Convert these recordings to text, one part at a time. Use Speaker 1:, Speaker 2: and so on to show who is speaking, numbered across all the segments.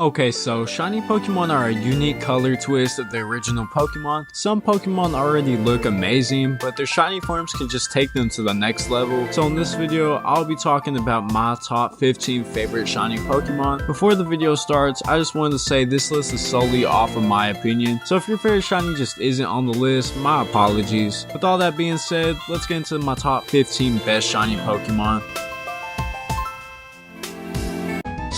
Speaker 1: Okay, so shiny Pokemon are a unique color twist of the original Pokemon. Some Pokemon already look amazing, but their shiny forms can just take them to the next level. So in this video, I'll be talking about my top 15 favorite shiny Pokemon. Before the video starts, I just wanted to say this list is solely off of my opinion. So if your favorite shiny just isn't on the list, my apologies. With all that being said, let's get into my top 15 best shiny Pokemon.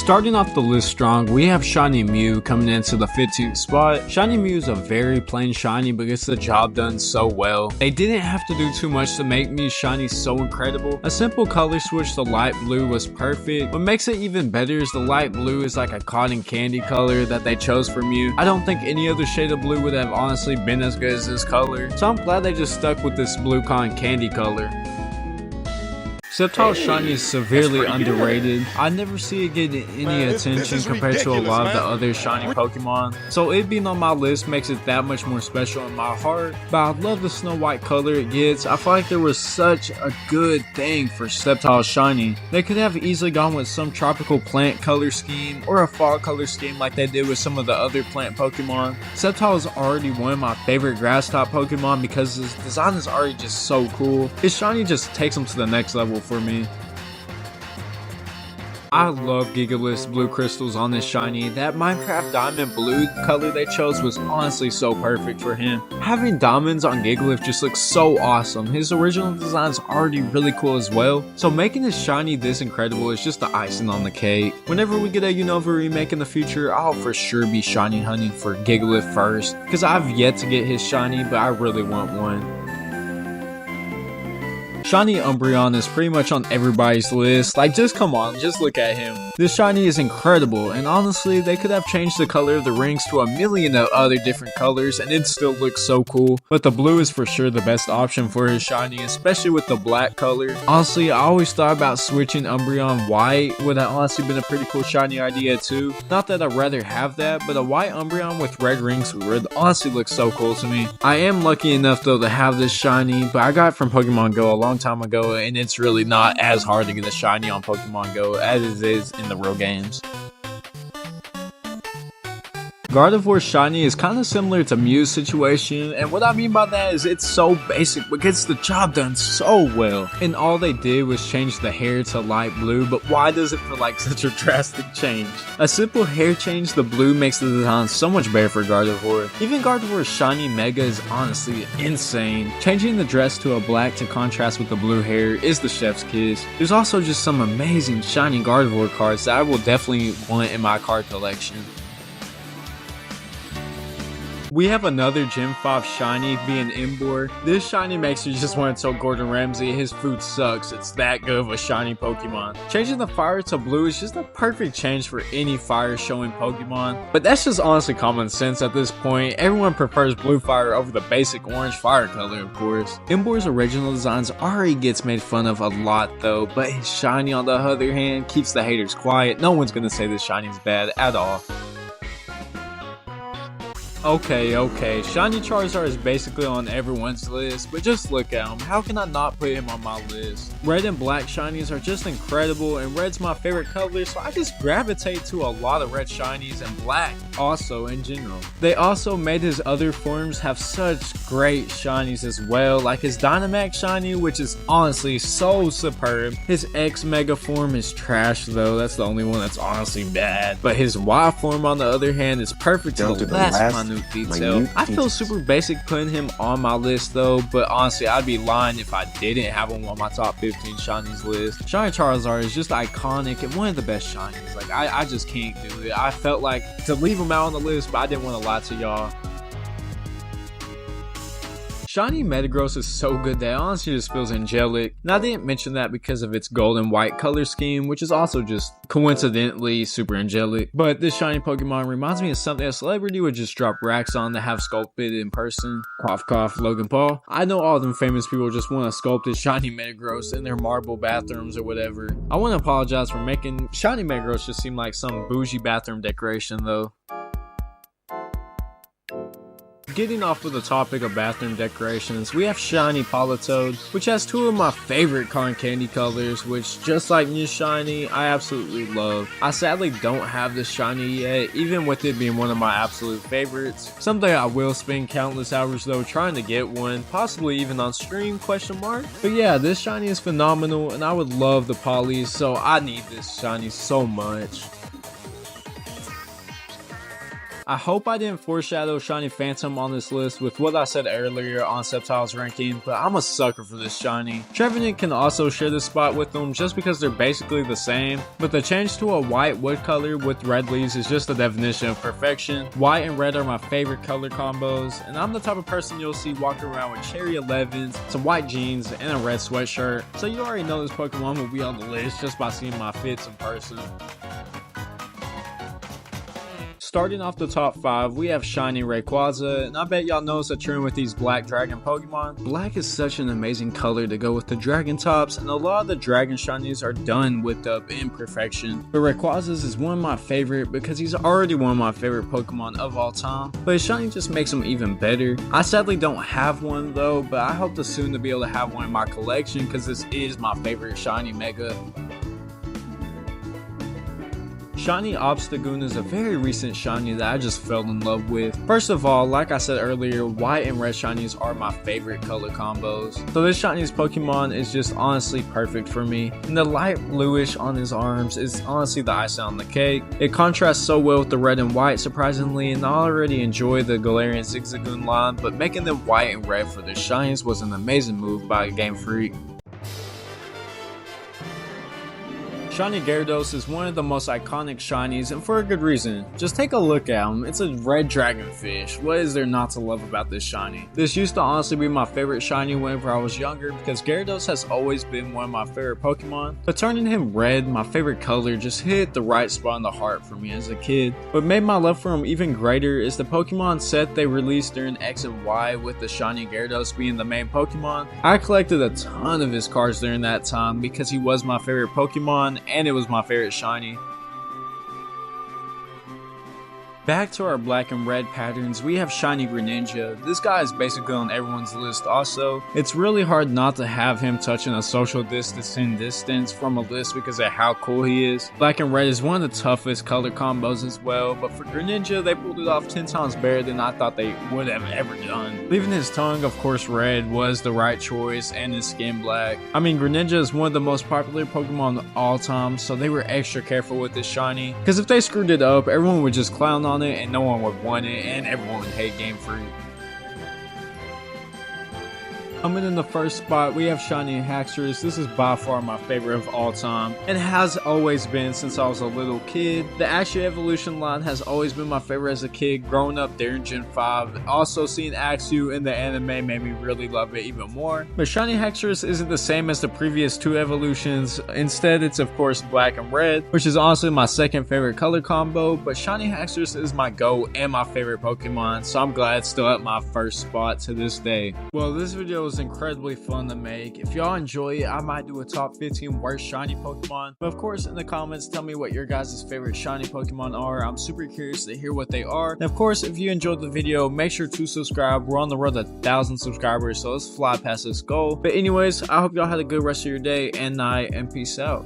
Speaker 1: Starting off the list strong, we have Shiny Mew coming into the 15th spot. Shiny Mew is a very plain shiny but gets the job done so well. They didn't have to do too much to make Mew shiny so incredible. A simple color switch to light blue was perfect. What makes it even better is the light blue is like a cotton candy color that they chose for Mew. I don't think any other shade of blue would have honestly been as good as this color, so I'm glad they just stuck with this blue cotton candy color. Sceptile's shiny is severely underrated. I never see it getting any attention compared to a lot of the other shiny Pokemon, so it being on my list makes it that much more special in my heart. But I love the snow white color it gets. I feel like there was such a good thing for Sceptile's shiny. They could have easily gone with some tropical plant color scheme or a fall color scheme like they did with some of the other plant Pokemon. Sceptile is already one of my favorite grass type Pokemon because his design is already just so cool. His shiny just takes him to the next level for me. I love Gigalith's blue crystals on this shiny. That Minecraft diamond blue color they chose was honestly so perfect for him. Having diamonds on Gigalith just looks so awesome. His original design is already really cool as well, so making his shiny this incredible is just the icing on the cake. Whenever we get a Unova remake in the future, I'll for sure be shiny hunting for Gigalith first, because I've yet to get his shiny, but I really want one. Shiny Umbreon is pretty much on everybody's list. Like, just come on, just look at him. This shiny is incredible, and honestly, they could have changed the color of the rings to a million of other different colors and it still looks so cool. But the blue is for sure the best option for his shiny, especially with the black color. Honestly, I always thought about switching Umbreon white. Would have honestly been a pretty cool shiny idea too. Not that I'd rather have that, but a white Umbreon with red rings would honestly look so cool to me. I am lucky enough though to have this shiny, but I got it from Pokemon Go a long time ago, and it's really not as hard to get a shiny on Pokemon Go as it is in the real games. Gardevoir's shiny is kind of similar to Mew's situation, and what I mean by that is it's so basic but gets the job done so well. And all they did was change the hair to light blue, but why does it feel like such a drastic change? A simple hair change to blue makes the design so much better for Gardevoir. Even Gardevoir's shiny Mega is honestly insane. Changing the dress to a black to contrast with the blue hair is the chef's kiss. There's also just some amazing shiny Gardevoir cards that I will definitely want in my card collection. We have another Gen 5 shiny being Emboar. This shiny makes you just want to tell Gordon Ramsay his food sucks. It's that good of a shiny Pokemon. Changing the fire to blue is just a perfect change for any fire showing Pokemon. But that's just honestly common sense at this point. Everyone prefers blue fire over the basic orange fire color, of course. Emboar's original designs already gets made fun of a lot though, but his shiny on the other hand keeps the haters quiet. No one's gonna say this shiny is bad at all. Okay, Shiny Charizard is basically on everyone's list, but just look at him. How can I not put him on my list? Red and black shinies are just incredible, and red's my favorite color, so I just gravitate to a lot of red shinies and black also in general. They also made his other forms have such great shinies as well, like his Dynamax shiny, which is honestly so superb. His X Mega form is trash though, that's the only one that's honestly bad. But his Y form on the other hand is perfect to the last detail. I feel super basic putting him on my list though, but honestly I'd be lying if I didn't have him on my top 15 shinies list. Shiny Charizard is just iconic and one of the best shinies. Like I just can't do it. I felt like to leave him out on the list, but I didn't want to lie to y'all. Shiny Metagross is so good that it honestly just feels angelic. Now I didn't mention that because of its gold and white color scheme, which is also just coincidentally super angelic. But this shiny Pokemon reminds me of something a celebrity would just drop racks on to have sculpted in person. Cough cough, Logan Paul. I know all them famous people just want to sculpt this shiny Metagross in their marble bathrooms or whatever. I want to apologize for making shiny Metagross just seem like some bougie bathroom decoration though. Getting off with the topic of bathroom decorations, we have Shiny Politoed, which has two of my favorite cotton candy colors, which just like New Shiny, I absolutely love. I sadly don't have this shiny yet, even with it being one of my absolute favorites. Someday I will spend countless hours though trying to get one, possibly even on stream, question mark. But yeah, this shiny is phenomenal and I would love the polys, so I need this shiny so much. I hope I didn't foreshadow Shiny Phantom on this list with what I said earlier on Sceptile's ranking, but I'm a sucker for this shiny. Trevenant can also share this spot with them just because they're basically the same, but the change to a white wood color with red leaves is just the definition of perfection. White and red are my favorite color combos, and I'm the type of person you'll see walking around with cherry 11s, some white jeans, and a red sweatshirt, so you already know this Pokemon will be on the list just by seeing my fits in person. Starting off the top 5, we have Shiny Rayquaza, and I bet y'all notice a trend with these black dragon Pokemon. Black is such an amazing color to go with the dragon tops, and a lot of the dragon shinies are done with the imperfection. But Rayquaza's is one of my favorite because he's already one of my favorite Pokemon of all time, but his shiny just makes him even better. I sadly don't have one though, but I hope to soon to be able to have one in my collection because this is my favorite shiny mega. Shiny Obstagoon is a very recent shiny that I just fell in love with. First of all, like I said earlier, white and red shinies are my favorite color combos. So this shiny's Pokemon is just honestly perfect for me. And the light bluish on his arms is honestly the icing on the cake. It contrasts so well with the red and white surprisingly, and I already enjoy the Galarian Zigzagoon line, but making them white and red for their shinies was an amazing move by Game Freak. Shiny Gyarados is one of the most iconic shinies, and for a good reason. Just take a look at him. It's a red dragonfish. What is there not to love about this shiny? This used to honestly be my favorite shiny whenever I was younger because Gyarados has always been one of my favorite Pokemon, but turning him red, my favorite color, just hit the right spot in the heart for me as a kid. What made my love for him even greater is the Pokemon set they released during X and Y with the Shiny Gyarados being the main Pokemon. I collected a ton of his cards during that time because he was my favorite Pokemon and it was my favorite shiny. Back to our black and red patterns, we have Shiny Greninja. This guy is basically on everyone's list also. It's really hard not to have him touching a social distancing distance from a list because of how cool he is. Black and red is one of the toughest color combos as well, but for Greninja, they pulled it off 10 times better than I thought they would have ever done. Leaving his tongue, of course, red was the right choice, and his skin black. I mean, Greninja is one of the most popular Pokemon of all time, so they were extra careful with this shiny, because if they screwed it up, everyone would just clown on it and no one would want it and everyone would hate Game Freak. Coming in the first spot, we have Shiny Haxorus. This is by far my favorite of all time, and has always been since I was a little kid. The Axew Evolution line has always been my favorite as a kid, growing up there in Gen 5. Also, seeing Axew in the anime made me really love it even more. But Shiny Haxorus isn't the same as the previous two evolutions. Instead, it's of course black and red, which is honestly my second favorite color combo, but Shiny Haxorus is my GOAT and my favorite Pokemon, so I'm glad it's still at my first spot to this day. Well, this video was incredibly fun to make. If y'all enjoy it, I might do a top 15 worst shiny Pokemon, but of course in the comments tell me what your guys' favorite shiny Pokemon are. I'm super curious to hear what they are, and of course if you enjoyed the video, make sure to subscribe. We're on the road to 1,000 subscribers, so let's fly past this goal. But anyways, I hope y'all had a good rest of your day and night, and peace out.